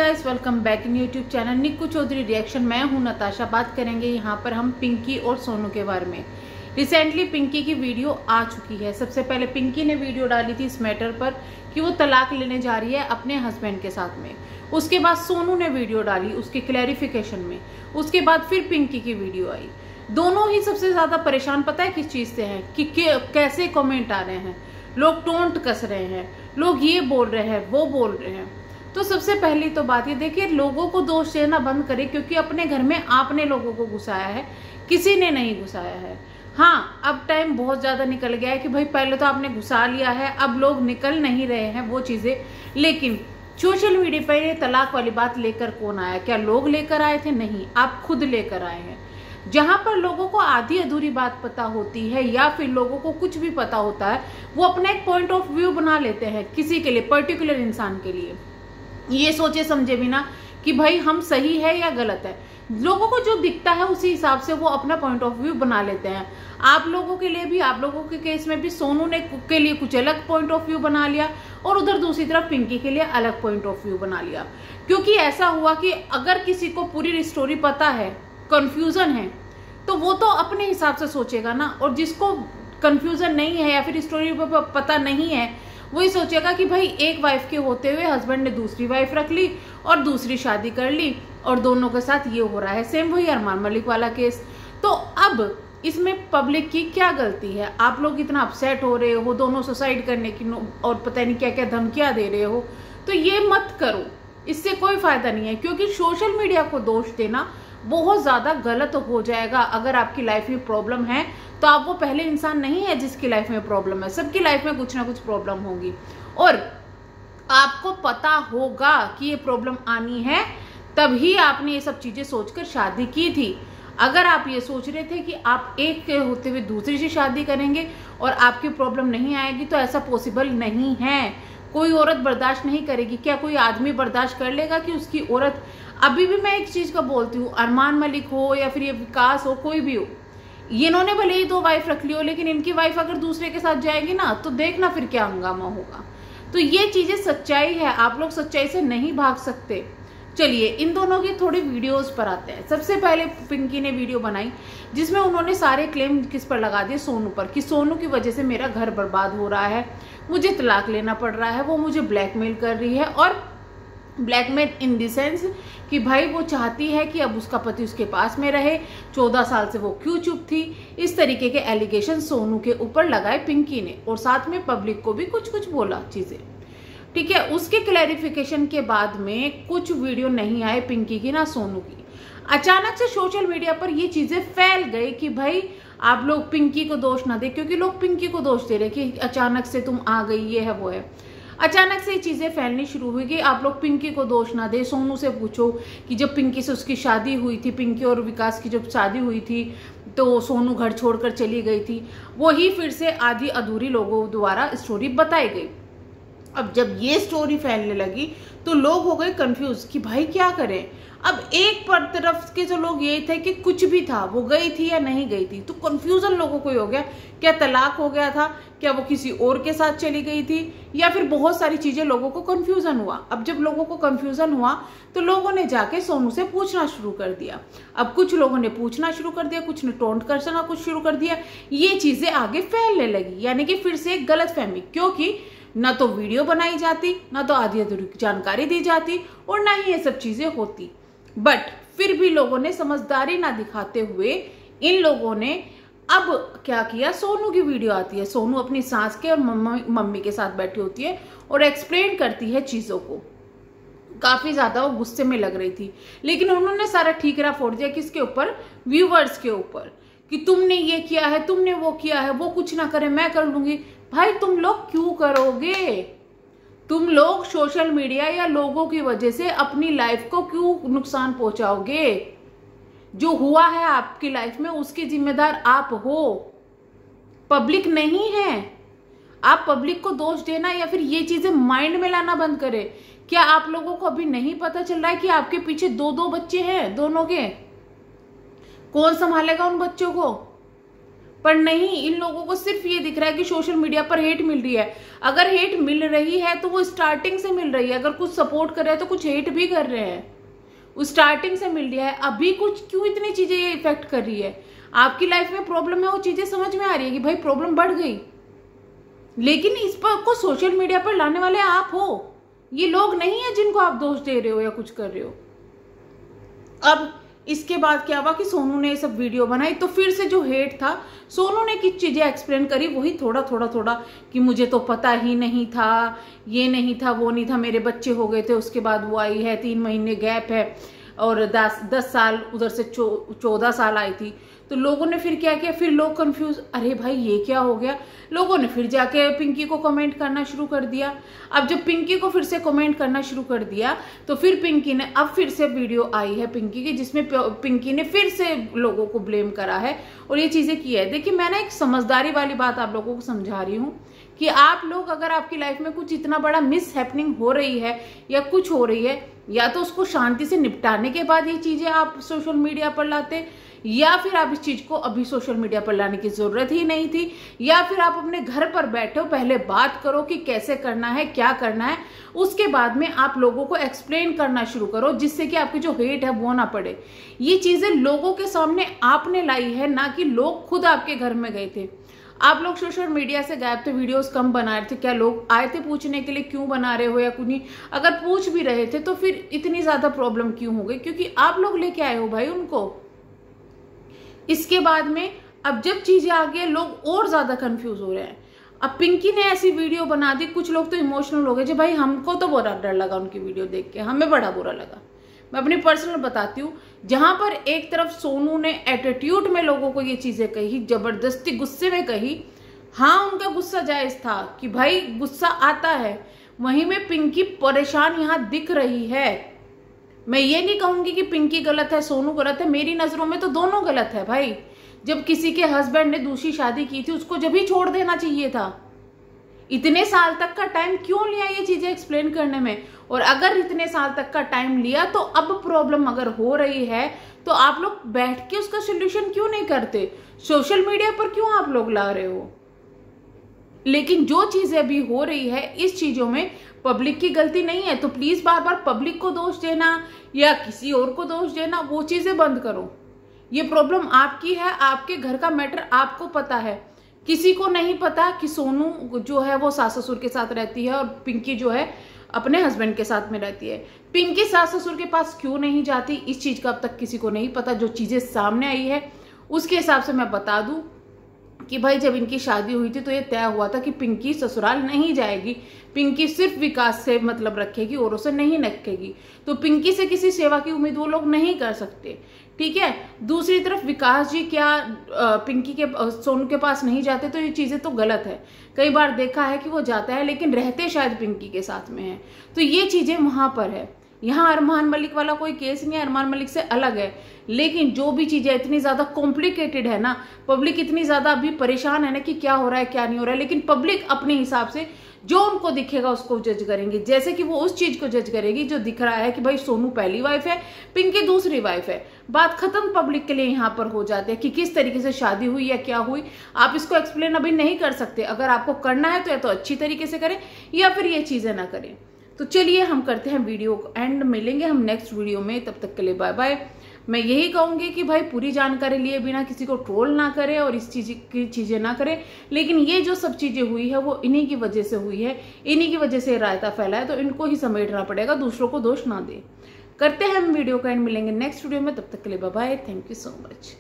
Guys, welcome back in YouTube channel Nikku Chaudhary reaction. मैं हूं नताशा। बात करेंगे यहाँ पर हम पिंकी और सोनू के बारे में। रिसेंटली पिंकी की वीडियो आ चुकी है। सबसे पहले पिंकी ने वीडियो डाली थी इस मैटर पर कि वो तलाक लेने जा रही है अपने हस्बैंड के साथ में। उसके बाद सोनू ने वीडियो डाली उसके क्लैरिफिकेशन में। उसके बाद फिर पिंकी की वीडियो आई। दोनों ही सबसे ज्यादा परेशान पता है किस चीज से हैं कि कैसे कमेंट आ रहे हैं, लोग टोंट कस रहे हैं, लोग ये बोल रहे हैं, वो बोल रहे हैं। तो सबसे पहली तो बात ये देखिए, लोगों को दोष देना बंद करें, क्योंकि अपने घर में आपने लोगों को घुसाया है, किसी ने नहीं घुसाया है। हाँ, अब टाइम बहुत ज्यादा निकल गया है कि भाई पहले तो आपने घुसा लिया है, अब लोग निकल नहीं रहे हैं वो चीजें। लेकिन सोशल मीडिया पर ये तलाक वाली बात लेकर कौन आया? क्या लोग लेकर आए थे? नहीं, आप खुद लेकर आए हैं। जहां पर लोगों को आधी अधूरी बात पता होती है या फिर लोगों को कुछ भी पता होता है, वो अपना एक पॉइंट ऑफ व्यू बना लेते हैं किसी के लिए, पर्टिकुलर इंसान के लिए, ये सोचे समझे बिना कि भाई हम सही है या गलत है। लोगों को जो दिखता है उसी हिसाब से वो अपना पॉइंट ऑफ व्यू बना लेते हैं। आप लोगों के लिए भी, आप लोगों के केस में भी सोनू ने के लिए कुछ अलग पॉइंट ऑफ व्यू बना लिया और उधर दूसरी तरफ पिंकी के लिए अलग पॉइंट ऑफ व्यू बना लिया। क्योंकि ऐसा हुआ कि अगर किसी को पूरी स्टोरी पता है, कंफ्यूजन है, तो वो तो अपने हिसाब से सोचेगा ना। और जिसको कंफ्यूजन नहीं है या फिर स्टोरी पता नहीं है, वही सोचेगा कि भाई एक वाइफ के होते हुए हस्बैंड ने दूसरी वाइफ रख ली और दूसरी शादी कर ली और दोनों के साथ ये हो रहा है। सेम वही अरमान मलिक वाला केस। तो अब इसमें पब्लिक की क्या गलती है? आप लोग इतना अपसेट हो रहे हो, दोनों सुसाइड करने की और पता नहीं क्या क्या धमकियां दे रहे हो, तो ये मत करो, इससे कोई फायदा नहीं है। क्योंकि सोशल मीडिया को दोष देना बहुत ज्यादा गलत हो जाएगा। अगर आपकी लाइफ में प्रॉब्लम है तो आप वो पहले इंसान नहीं है जिसकी लाइफ में प्रॉब्लम है। सबकी लाइफ में कुछ ना कुछ प्रॉब्लम होगी और आपको पता होगा कि ये प्रॉब्लम आनी है, तभी आपने ये सब चीजें सोचकर शादी की थी। अगर आप ये सोच रहे थे कि आप एक के होते हुए दूसरी से शादी करेंगे और आपकी प्रॉब्लम नहीं आएगी, तो ऐसा पॉसिबल नहीं है। कोई औरत बर्दाश्त नहीं करेगी। क्या कोई आदमी बर्दाश्त कर लेगा कि उसकी औरत, अभी भी मैं एक चीज का बोलती हूँ, अरमान मलिक हो या फिर ये विकास हो, कोई भी हो, इन्होंने भले ही 2 वाइफ रख ली हो, लेकिन इनकी वाइफ अगर दूसरे के साथ जाएगी ना, तो देखना फिर क्या हंगामा होगा। तो ये चीजें सच्चाई है, आप लोग सच्चाई से नहीं भाग सकते। चलिए इन दोनों की थोड़ी वीडियोस पर आते हैं। सबसे पहले पिंकी ने वीडियो बनाई जिसमें उन्होंने सारे क्लेम किस पर लगा दिए? सोनू पर, कि सोनू की वजह से मेरा घर बर्बाद हो रहा है, मुझे तलाक लेना पड़ रहा है, वो मुझे ब्लैकमेल कर रही है। और ब्लैकमेल इन द सेंस कि भाई वो चाहती है कि अब उसका पति उसके पास में रहे, 14 साल से वो क्यों चुप थी। इस तरीके के एलिगेशन सोनू के ऊपर लगाए पिंकी ने और साथ में पब्लिक को भी कुछ कुछ बोला चीजें, ठीक है। उसके क्लैरिफिकेशन के बाद में कुछ वीडियो नहीं आए पिंकी की ना सोनू की। अचानक से सोशल मीडिया पर ये चीजें फैल गई कि भाई आप लोग पिंकी को दोष ना दे, क्योंकि लोग पिंकी को दोष दे रहे कि अचानक से तुम आ गई, ये है वो है। अचानक से ये चीजें फैलनी शुरू हुई कि आप लोग पिंकी को दोष ना दे। सोनू से पूछो कि जब पिंकी से उसकी शादी हुई थी, पिंकी और विकास की जब शादी हुई थी, तो सोनू घर छोड़कर चली गई थी। वही फिर से आधी अधूरी लोगों द्वारा स्टोरी बताई गई। अब जब ये स्टोरी फैलने लगी तो लोग हो गए कंफ्यूज कि भाई क्या करें। अब एक पर तरफ के जो लोग यही थे कि कुछ भी था, वो गई थी या नहीं गई थी, तो कंफ्यूजन लोगों को हो गया। क्या तलाक हो गया था? क्या वो किसी और के साथ चली गई थी? या फिर बहुत सारी चीजें लोगों को कंफ्यूजन हुआ। अब जब लोगों को कंफ्यूजन हुआ तो लोगों ने जाके सोनू से पूछना शुरू कर दिया। अब कुछ लोगों ने पूछना शुरू कर दिया, कुछ ने टोंट करना कुछ शुरू कर दिया। ये चीजें आगे फैलने लगी, यानी कि फिर से एक गलत फहमी, क्योंकि ना तो वीडियो बनाई जाती, ना तो आधी अधूरी जानकारी दी जाती और ना ही ये सब चीजें होती। बट फिर भी लोगों ने समझदारी ना दिखाते हुए इन लोगों ने अब क्या किया? सोनू की वीडियो आती है, सोनू अपनी सास के और मम्मी के साथ बैठी होती है और एक्सप्लेन करती है चीजों को। काफी ज्यादा वो गुस्से में लग रही थी, लेकिन उन्होंने सारा ठीकरा फोड़ दिया किसके ऊपर? व्यूवर्स के ऊपर, कि तुमने ये किया है, तुमने वो किया है, वो कुछ ना करे मैं कर लूंगी। भाई तुम लोग क्यों करोगे? तुम लोग सोशल मीडिया या लोगों की वजह से अपनी लाइफ को क्यों नुकसान पहुंचाओगे? जो हुआ है आपकी लाइफ में उसके जिम्मेदार आप हो, पब्लिक नहीं है। आप पब्लिक को दोष देना या फिर ये चीजें माइंड में लाना बंद करें। क्या आप लोगों को अभी नहीं पता चल रहा है कि आपके पीछे 2 बच्चे हैं, दोनों के? कौन संभालेगा उन बच्चों को? पर नहीं, इन लोगों को सिर्फ ये दिख रहा है कि सोशल मीडिया पर हेट मिल रही है। अगर हेट मिल रही है तो वो स्टार्टिंग से मिल रही है। अगर कुछ सपोर्ट कर रहे हैं तो कुछ हेट भी कर रहे हैं, वो स्टार्टिंग से मिल रहा है। अभी कुछ क्यों इतनी चीजें ये इफेक्ट कर रही है? आपकी लाइफ में प्रॉब्लम है, वो चीजें समझ में आ रही है कि भाई प्रॉब्लम बढ़ गई, लेकिन इस पर को सोशल मीडिया पर लाने वाले आप हो, ये लोग नहीं है जिनको आप दोष दे रहे हो या कुछ कर रहे हो। अब इसके बाद क्या हुआ कि सोनू ने ये सब वीडियो बनाई, तो फिर से जो हेट था, सोनू ने कुछ चीजें एक्सप्लेन करी, वही थोड़ा थोड़ा कि मुझे तो पता ही नहीं था, ये नहीं था, वो नहीं था, मेरे बच्चे हो गए थे, उसके बाद वो आई है, 3 महीने गैप है, और 10 साल उधर से 14 साल आई थी। तो लोगों ने फिर क्या किया, फिर लोग कंफ्यूज, अरे भाई ये क्या हो गया। लोगों ने फिर जाके पिंकी को कमेंट करना शुरू कर दिया। अब जब पिंकी को फिर से कमेंट करना शुरू कर दिया तो फिर पिंकी ने, अब फिर से वीडियो आई है पिंकी की जिसमें पिंकी ने फिर से लोगों को ब्लेम करा है और ये चीजें की है। देखिए मैं ना एक समझदारी वाली बात आप लोगों को समझा रही हूँ कि आप लोग अगर आपकी लाइफ में कुछ इतना बड़ा मिस हैपनिंग हो रही है या कुछ हो रही है, या तो उसको शांति से निपटाने के बाद ये चीजें आप सोशल मीडिया पर लाते, या फिर आप इस चीज को अभी सोशल मीडिया पर लाने की जरूरत ही नहीं थी, या फिर आप अपने घर पर बैठो, पहले बात करो कि कैसे करना है, क्या करना है, उसके बाद में आप लोगों को एक्सप्लेन करना शुरू करो, जिससे कि आपकी जो हेट है वो ना पड़े। ये चीजें लोगों के सामने आपने लाई है, ना कि लोग खुद आपके घर में गए थे। आप लोग सोशल मीडिया से गायब थे, वीडियोस कम बना रहे थे, क्या लोग आए थे पूछने के लिए क्यों बना रहे हो या कुछ नहीं? अगर पूछ भी रहे थे तो फिर इतनी ज्यादा प्रॉब्लम क्यों हो गई? क्योंकि आप लोग लेके आए हो भाई उनको। इसके बाद में अब जब चीजें आ गई, लोग और ज्यादा कंफ्यूज हो रहे हैं। अब पिंकी ने ऐसी वीडियो बना दी, कुछ लोग तो इमोशनल हो गए जी, भाई हमको तो बड़ा डर लगा उनकी वीडियो देख के, हमें बड़ा बुरा लगा। मैं अपनी पर्सनल बताती हूँ, जहां पर एक तरफ सोनू ने एटीट्यूड में लोगों को ये चीजें कही, जबरदस्ती गुस्से में कही, हाँ उनका गुस्सा जायज था कि भाई गुस्सा आता है, वहीं में पिंकी परेशान यहाँ दिख रही है। मैं ये नहीं कहूंगी कि पिंकी गलत है, सोनू गलत है, मेरी नजरों में तो दोनों गलत है भाई। जब किसी के हस्बैंड ने दूसरी शादी की थी, उसको जब ही छोड़ देना चाहिए था। इतने साल तक का टाइम क्यों लिया ये चीजें एक्सप्लेन करने में? और अगर इतने साल तक का टाइम लिया तो अब प्रॉब्लम अगर हो रही है तो आप लोग बैठ के उसका सोल्यूशन क्यों नहीं करते? सोशल मीडिया पर क्यों आप लोग ला रहे हो? लेकिन जो चीजें अभी हो रही है, इस चीजों में पब्लिक की गलती नहीं है, तो प्लीज बार बार पब्लिक को दोष देना या किसी और को दोष देना, वो चीजें बंद करो। ये प्रॉब्लम आपकी है, आपके घर का मैटर आपको पता है। किसी को नहीं पता कि सोनू जो है वो सास ससुर के साथ रहती है और पिंकी जो है अपने हस्बैंड के साथ में रहती है। पिंकी सास ससुर के पास क्यों नहीं जाती, इस चीज का अब तक किसी को नहीं पता। जो चीजें सामने आई है उसके हिसाब से मैं बता दूं कि भाई जब इनकी शादी हुई थी तो ये तय हुआ था कि पिंकी ससुराल नहीं जाएगी, पिंकी सिर्फ विकास से मतलब रखेगी, औरों से नहीं रखेगी। तो पिंकी से किसी सेवा की उम्मीद वो लोग नहीं कर सकते, ठीक है। दूसरी तरफ विकास जी क्या पिंकी के सोनू के पास नहीं जाते, तो ये चीजें तो गलत है। कई बार देखा है कि वो जाता है लेकिन रहते शायद पिंकी के साथ में है, तो ये चीजें वहां पर है। यहाँ अरमान मलिक वाला कोई केस नहीं है, अरमान मलिक से अलग है। लेकिन जो भी चीजें इतनी ज्यादा कॉम्प्लिकेटेड है ना, पब्लिक इतनी ज्यादा अभी परेशान है ना कि क्या हो रहा है क्या नहीं हो रहा है, लेकिन पब्लिक अपने हिसाब से जो उनको दिखेगा उसको जज करेंगे। जैसे कि वो उस चीज को जज करेगी जो दिख रहा है कि भाई सोनू पहली वाइफ है, पिंकी दूसरी वाइफ है, बात खत्म पब्लिक के लिए यहाँ पर हो जाती है कि किस तरीके से शादी हुई या क्या हुई। आप इसको एक्सप्लेन अभी नहीं कर सकते, अगर आपको करना है तो या तो अच्छी तरीके से करें या फिर ये चीजें ना करें। तो चलिए हम करते हैं वीडियो को एंड, मिलेंगे हम नेक्स्ट वीडियो में, तब तक के लिए बाय बाय। मैं यही कहूंगी कि भाई पूरी जानकारी लिए बिना किसी को ट्रोल ना करें और इस चीज की चीजें ना करें। लेकिन ये जो सब चीजें हुई है वो इन्हीं की वजह से हुई है, इन्हीं की वजह से रायता फैला है, तो इनको ही समेटना पड़ेगा, दूसरों को दोष ना दे। करते हैं हम वीडियो का एंड, मिलेंगे नेक्स्ट वीडियो में, तब तक के लिए bye bye. Thank you so much.